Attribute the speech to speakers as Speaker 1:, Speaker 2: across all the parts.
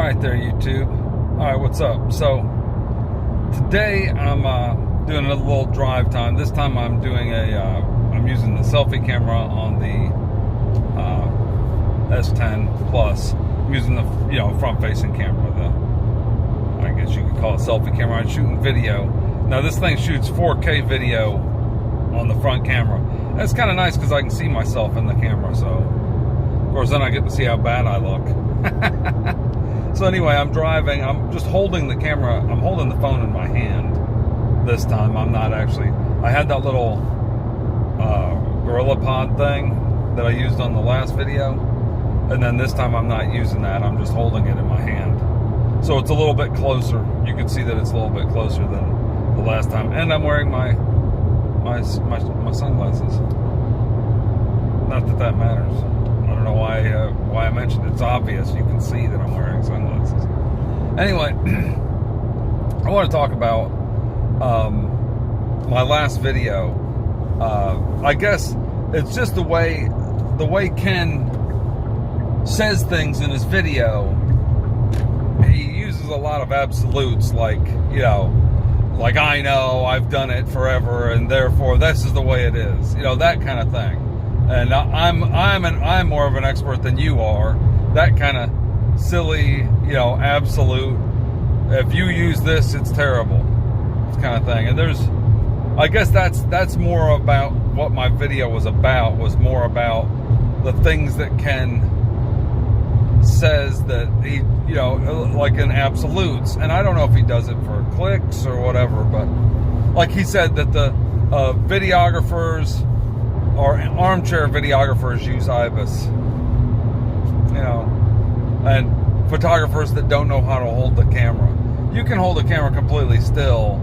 Speaker 1: Alright there, YouTube. Alright, what's up? So, today I'm doing a little drive time. This time I'm doing I'm using the selfie camera on the S10 Plus. I'm using the, front-facing camera. I guess you could call it selfie camera. I'm shooting video. Now, this thing shoots 4K video on the front camera. That's kind of nice because I can see myself in the camera, so of course then I get to see how bad I look. So anyway, I'm driving. I'm just holding the camera. I'm holding the phone in my hand this time. I'm not actually. I had that little Gorilla Pod thing that I used on the last video, and then this time I'm not using that. I'm just holding it in my hand. So it's a little bit closer. You can see that it's a little bit closer than the last time. And I'm wearing my sunglasses. Not that that matters. I don't know why I mentioned it. It's obvious. You can see that I'm wearing sunglasses. Anyway, I want to talk about my last video. I guess it's just the way Ken says things in his video. He uses a lot of absolutes, like I know, I've done it forever, and therefore this is the way it is. That kind of thing. And I'm more of an expert than you are. That kind of silly, absolute. If you use this, it's terrible, kind of thing. And I guess that's more about what my video was about. Was more about the things that Ken says that he, like in absolutes. And I don't know if he does it for clicks or whatever, but like he said that the videographers or armchair videographers use IBIS, and photographers that don't know how to hold the camera. You can hold the camera completely still,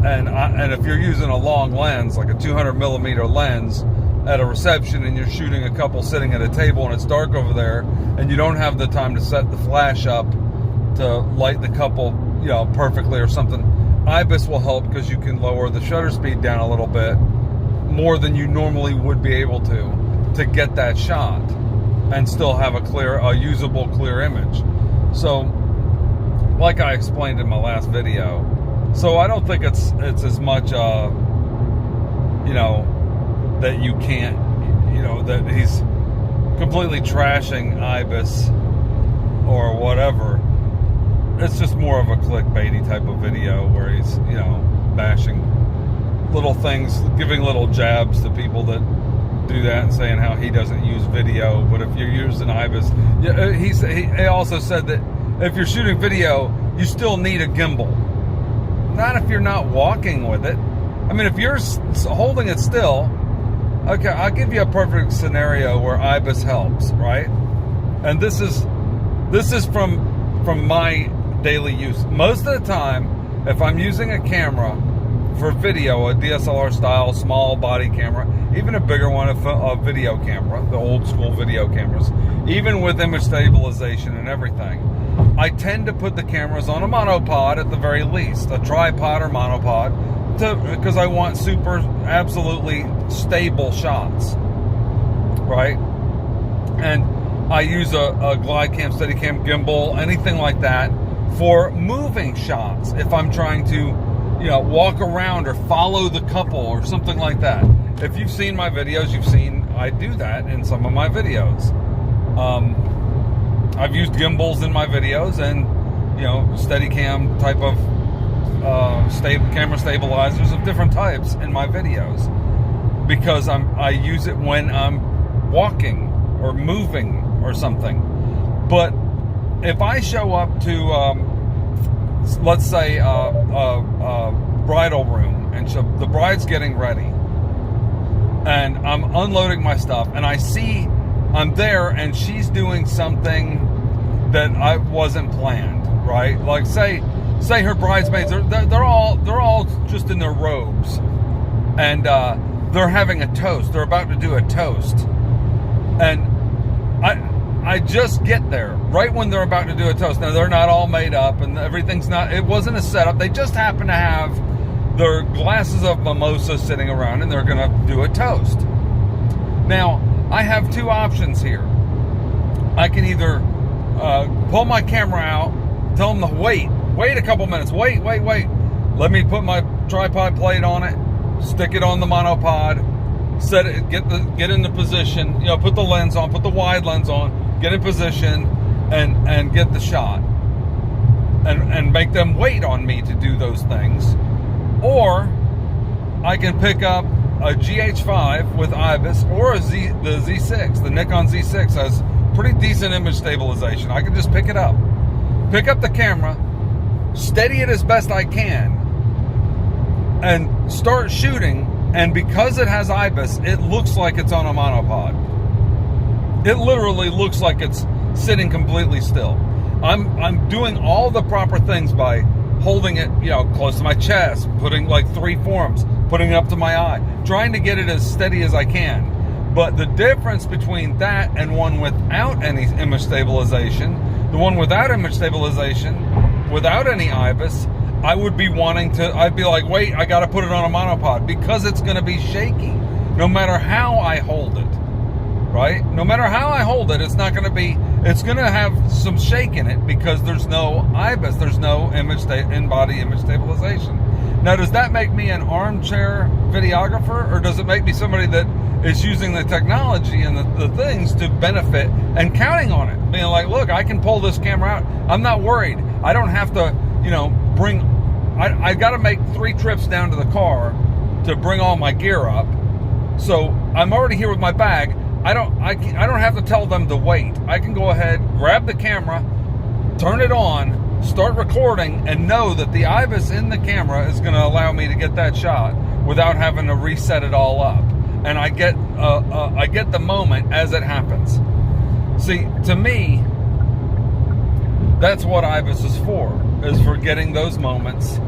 Speaker 1: and if you're using a long lens, like a 200 millimeter lens at a reception, and you're shooting a couple sitting at a table and it's dark over there, and you don't have the time to set the flash up to light the couple, perfectly or something, IBIS will help because you can lower the shutter speed down a little bit more than you normally would be able to get that shot and still have a usable clear image. So like I explained in my last video, so I don't think it's as much that you can't, that he's completely trashing IBIS or whatever. It's just more of a clickbaity type of video where he's, bashing little things, giving little jabs to people that do that and saying how he doesn't use video. But if you're using IBIS, he also said that if you're shooting video, you still need a gimbal. Not if you're not walking with it. I mean, if you're holding it still, okay, I'll give you a perfect scenario where IBIS helps, right? And this is from my daily use. Most of the time, if I'm using a camera for video, a DSLR style small body camera, even a bigger one, a video camera, the old school video cameras, even with image stabilization and everything, I tend to put the cameras on a monopod at the very least, a tripod or monopod, because I want absolutely stable shots, right? And I use a Glidecam, Steadicam, gimbal, anything like that for moving shots. If I'm trying to, walk around or follow the couple or something like that. If you've seen my videos, you've seen I do that in some of my videos. I've used gimbals in my videos and, Steadicam type of camera stabilizers of different types in my videos because I use it when I'm walking or moving or something. But if I show up to let's say a bridal room and the bride's getting ready and I'm unloading my stuff and I see I'm there and she's doing something that I wasn't planned, right? Like say her bridesmaids, they're all just in their robes, and they're having a toast. They're about to do a toast, and I just get there right when they're about to do a toast. Now they're not all made up, and it wasn't a setup. They just happen to have their glasses of mimosa sitting around, and they're gonna do a toast. Now I have two options here. I can either pull my camera out, tell them to wait a couple minutes, wait. Let me put my tripod plate on it, stick it on the monopod, set it, get into position, put the lens on, put the wide lens on, get in position, and get the shot, and make them wait on me to do those things. Or I can pick up a GH5 with IBIS, or the Z6. The Nikon Z6 has pretty decent image stabilization. I can just pick up the camera, steady it as best I can, and start shooting. And because it has IBIS, it looks like it's on a monopod. It literally looks like it's sitting completely still. I'm doing all the proper things by holding it, close to my chest, putting like 3 forms, putting it up to my eye, trying to get it as steady as I can. But the difference between that and one without any image stabilization, the one without image stabilization, without any IBIS, I'd be like, wait, I got to put it on a monopod, because it's going to be shaky no matter how I hold it, right? No matter how I hold it, it's going to have some shake in it, because there's no IBIS, there's no in-body image stabilization. Now, does that make me an armchair videographer, or does it make me somebody that is using the technology and the things to benefit and counting on it? Being like, look, I can pull this camera out. I'm not worried. I don't have to, I got to make 3 trips down to the car to bring all my gear up. So I'm already here with my bag. I don't have to tell them to wait. I can go ahead, grab the camera, turn it on, start recording, and know that the IBIS in the camera is going to allow me to get that shot without having to reset it all up. And I get the moment as it happens. See, to me, that's what IBIS is for getting those moments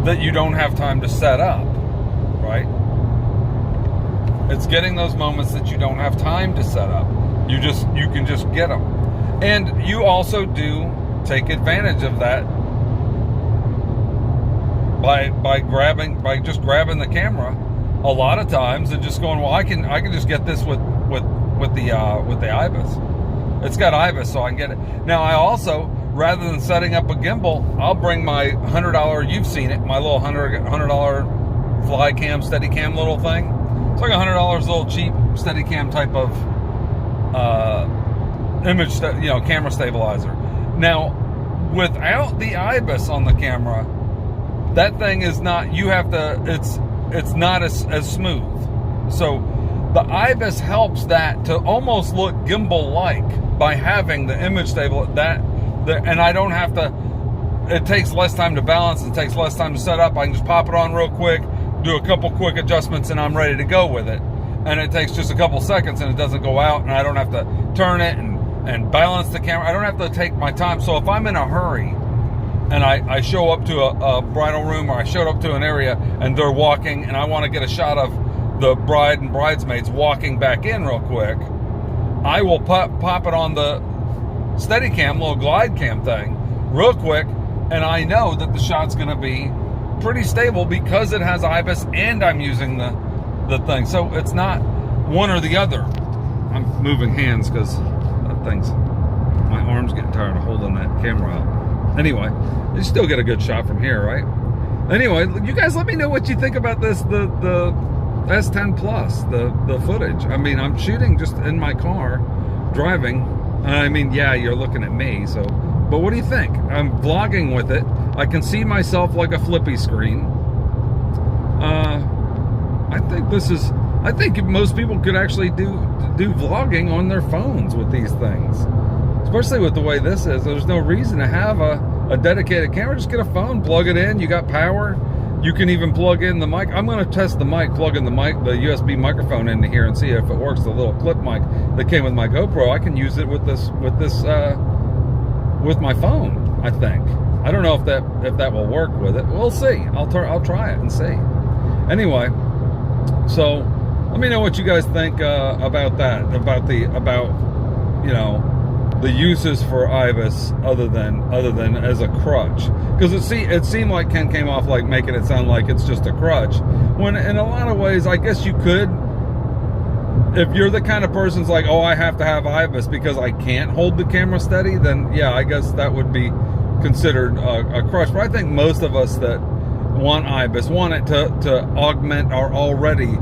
Speaker 1: that you don't have time to set up, right? It's getting those moments that you don't have time to set up. You can just get them. And you also do take advantage of that by just grabbing the camera a lot of times and just going, well, I can just get this with the IBIS. It's got IBIS, so I can get it. Now, I also, rather than setting up a gimbal, I'll bring my $100, you've seen it, my little $100 fly cam, steady cam little thing. It's like $100 little cheap steady cam type of camera stabilizer. Now, without the IBIS on the camera, that thing is not, it's not as smooth. So the IBIS helps that to almost look gimbal-like by having the image stable, and I don't have to, it takes less time to balance, it takes less time to set up. I can just pop it on real quick, do a couple quick adjustments, and I'm ready to go with it. And it takes just a couple seconds, and it doesn't go out, and I don't have to turn it and balance the camera. I don't have to take my time. So if I'm in a hurry and I show up to a bridal room, or I showed up to an area and they're walking, and I want to get a shot of the bride and bridesmaids walking back in real quick, I will pop it on the Steadicam, little glide cam thing, real quick, and I know that the shot's going to be pretty stable because it has IBIS and I'm using the thing. So it's not one or the other. I'm moving hands because my arm's getting tired of holding that camera up. Anyway, you still get a good shot from here, right? Anyway, you guys let me know what you think about this, the S10 Plus, the footage. I mean, I'm shooting just in my car, driving. I mean, yeah, you're looking at me, so, but what do you think? I'm vlogging with it. I can see myself like a flippy screen. I think most people could actually do vlogging on their phones with these things, especially with the way this is. There's no reason to have a dedicated camera. Just get a phone, plug it in, you got power. You can even plug in the mic. I'm going to test the mic, plug in the USB microphone into here and see if it works. The little clip mic that came with my GoPro, I can use it with my phone, I think. I don't know if that will work with it. We'll see. I'll try it and see. Anyway, so let me know what you guys think about that, about the uses for IBIS other than as a crutch, because it seemed like Ken came off like making it sound like it's just a crutch, when in a lot of ways I guess you could if you're the kind of person's like, oh, I have to have IBIS because I can't hold the camera steady, then yeah, I guess that would be considered a crutch. But I think most of us that want IBIS want it to augment our already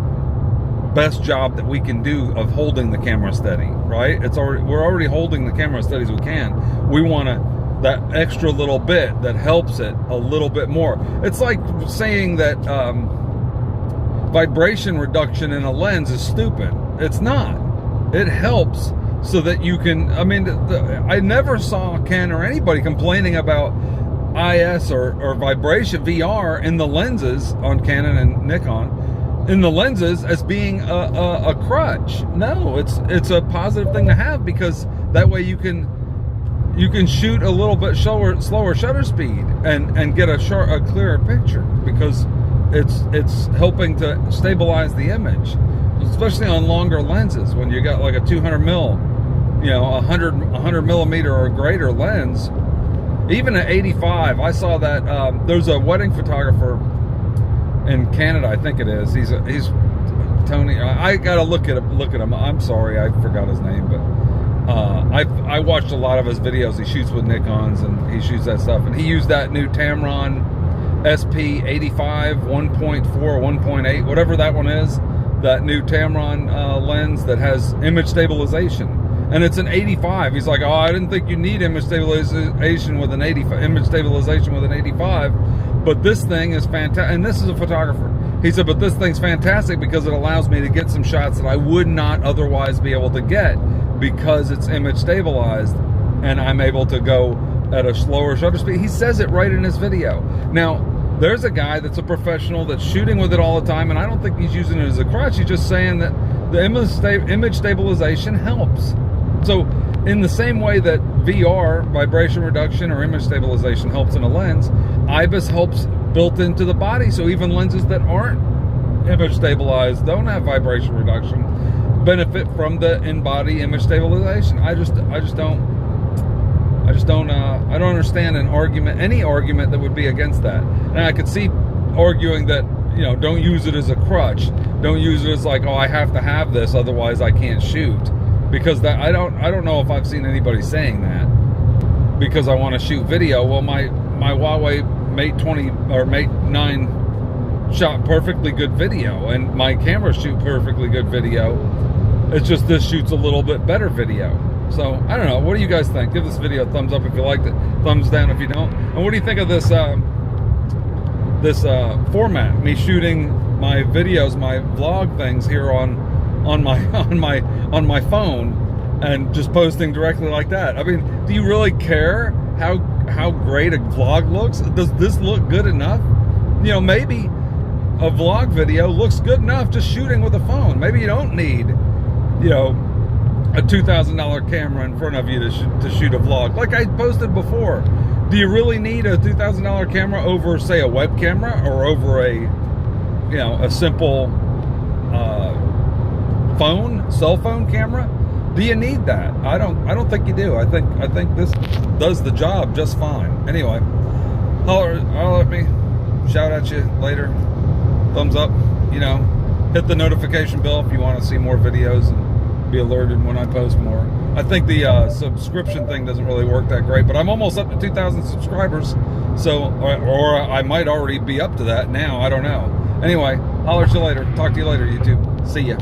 Speaker 1: best job that we can do of holding the camera steady, right? We're already holding the camera as steady as we can. We want that extra little bit that helps it a little bit more. It's like saying that vibration reduction in a lens is stupid. It's not. It helps so that you can, I mean, I never saw Ken or anybody complaining about IS or vibration VR in the lenses on Canon and Nikon, in the lenses as being a crutch. No, it's a positive thing to have, because that way you can shoot a little bit slower shutter speed and get a clearer picture, because it's helping to stabilize the image, especially on longer lenses. When you got like a 200 mil, you know, 100 millimeter or greater lens, even at 85. I saw that there's a wedding photographer in Canada, I think it is. He's Tony. I gotta look at him. I'm sorry, I forgot his name, but I watched a lot of his videos. He shoots with Nikons and he shoots that stuff, and he used that new Tamron SP 85 1.4 1.8, whatever that one is, that new Tamron lens that has image stabilization, and it's an 85. He's like, oh, I didn't think you need image stabilization with an 85, but this thing is fantastic. And this is a photographer. He said, but this thing's fantastic because it allows me to get some shots that I would not otherwise be able to get, because it's image stabilized and I'm able to go at a slower shutter speed. He says it right in his video. Now, there's a guy that's a professional that's shooting with it all the time, and I don't think he's using it as a crutch. He's just saying that the image stabilization helps. So in the same way that VR, vibration reduction or image stabilization, helps in a lens, IBIS helps built into the body. So even lenses that aren't image stabilized, don't have vibration reduction, benefit from the in-body image stabilization. I don't understand any argument that would be against that. And I could see arguing that, you know, don't use it as a crutch. Don't use it as like, oh, I have to have this, otherwise I can't shoot. Because that, I don't know if I've seen anybody saying that, because I want to shoot video. Well, my Huawei Mate 20 or Mate 9 shot perfectly good video, and my cameras shoot perfectly good video. It's just this shoots a little bit better video. So I don't know. What do you guys think? Give this video a thumbs up if you liked it. Thumbs down if you don't. And what do you think of this format? Me shooting my videos, my vlog things here on my phone, and just posting directly like that. I mean, do you really care how great a vlog looks? Does this look good enough? You know, maybe a vlog video looks good enough just shooting with a phone. Maybe you don't need, you know, a $2,000 camera in front of you to shoot a vlog. Like I posted before, do you really need a $2,000 camera over, say, a web camera, or over a, you know, a simple cell phone camera? Do you need that? I don't think you do. I think this does the job just fine. Anyway, holler at me, shout at you later, thumbs up, you know, hit the notification bell if you want to see more videos and be alerted when I post more. I think the subscription thing doesn't really work that great, but I'm almost up to 2,000 subscribers, so or I might already be up to that now. I don't know. Anyway, holler at you later. Talk to you later, YouTube. See ya.